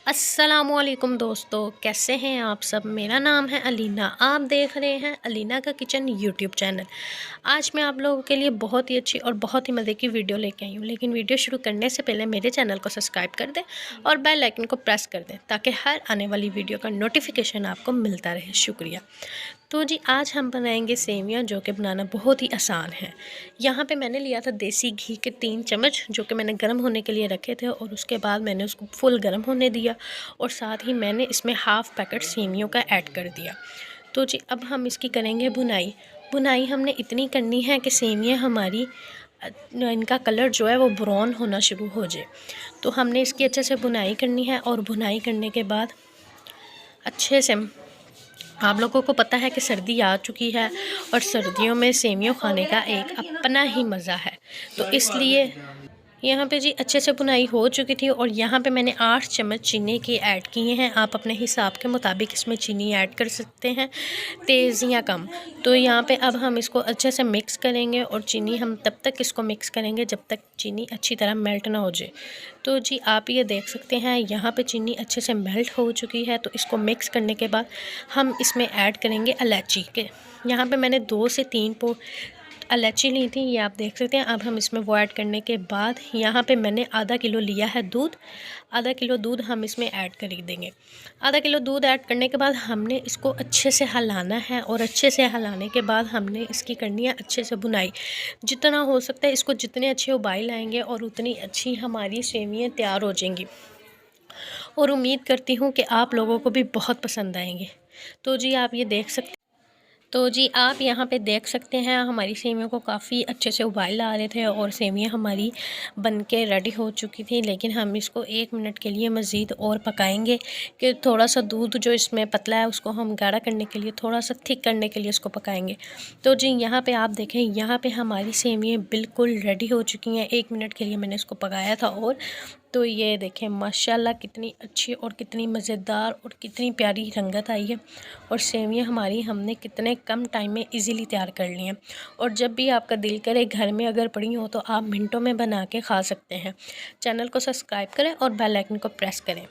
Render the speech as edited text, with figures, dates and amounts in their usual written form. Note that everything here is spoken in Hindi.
अस्सलामुअलैकुम दोस्तों, कैसे हैं आप सब। मेरा नाम है अलीना। आप देख रहे हैं अलीना का किचन यूट्यूब चैनल। आज मैं आप लोगों के लिए बहुत ही अच्छी और बहुत ही मज़े की वीडियो लेके आई हूँ। लेकिन वीडियो शुरू करने से पहले मेरे चैनल को सब्सक्राइब कर दें और बेल आइकन को प्रेस कर दें ताकि हर आने वाली वीडियो का नोटिफिकेशन आपको मिलता रहे। शुक्रिया। तो जी आज हम बनाएंगे सेवियां, जो कि बनाना बहुत ही आसान है। यहाँ पे मैंने लिया था देसी घी के 3 चम्मच, जो कि मैंने गर्म होने के लिए रखे थे और उसके बाद मैंने उसको फुल गर्म होने दिया और साथ ही मैंने इसमें हाफ़ पैकेट सेवियों का ऐड कर दिया। तो जी अब हम इसकी करेंगे भुनाई। भुनाई हमने इतनी करनी है कि सेवियाँ हमारी इनका कलर जो है वो ब्राउन होना शुरू हो जाए। तो हमने इसकी अच्छे से भुनाई करनी है और भुनाई करने के बाद अच्छे से, आप लोगों को पता है कि सर्दी आ चुकी है और सर्दियों में सेवियों खाने का एक अपना ही मज़ा है। तो इसलिए यहाँ पे जी अच्छे से भुनाई हो चुकी थी और यहाँ पे मैंने 8 चम्मच चीनी की ऐड किए हैं। आप अपने हिसाब के मुताबिक इसमें चीनी ऐड कर सकते हैं, तेज़ या कम। तो यहाँ पे अब हम इसको अच्छे से मिक्स करेंगे और चीनी हम तब तक इसको मिक्स करेंगे जब तक चीनी अच्छी तरह मेल्ट ना हो जाए। तो जी आप ये देख सकते हैं यहाँ पे चीनी अच्छे से मेल्ट हो चुकी है। तो इसको मिक्स करने के बाद हम इसमें ऐड करेंगे इलायची के। यहाँ पे मैंने 2 से 3 इलायची ली थी, ये आप देख सकते हैं। अब हम इसमें वो ऐड करने के बाद यहाँ पे मैंने आधा किलो लिया है दूध। आधा किलो दूध हम इसमें ऐड कर देंगे। आधा किलो दूध ऐड करने के बाद हमने इसको अच्छे से हिलाना है और अच्छे से हिलाने के बाद हमने इसकी करनी है अच्छे से भुनाई। जितना हो सकता है इसको जितने अच्छे उबाल आएंगे और उतनी अच्छी हमारी सेवियाँ तैयार हो जाएंगी और उम्मीद करती हूँ कि आप लोगों को भी बहुत पसंद आएंगे। तो जी आप ये देख सकते तो जी आप यहाँ पे देख सकते हैं हमारी सेवियों को काफ़ी अच्छे से उबाल आ रहे थे और सेवियाँ हमारी बनके रेडी हो चुकी थी। लेकिन हम इसको 1 मिनट के लिए मज़ीद और पकाएंगे कि थोड़ा सा दूध जो इसमें पतला है उसको हम गाढ़ा करने के लिए, थोड़ा सा थिक करने के लिए इसको पकाएंगे। तो जी यहाँ पे आप देखें, यहाँ पे हमारी सेवियाँ बिल्कुल रेडी हो चुकी हैं। 1 मिनट के लिए मैंने इसको पकाया था और तो ये देखें माशाल्लाह कितनी अच्छी और कितनी मज़ेदार और कितनी प्यारी रंगत आई है। और सेवियाँ हमारी हमने कितने कम टाइम में इजीली तैयार कर ली हैं। और जब भी आपका दिल करे घर में अगर पड़ी हो तो आप मिनटों में बना के खा सकते हैं। चैनल को सब्सक्राइब करें और बेल आइकन को प्रेस करें।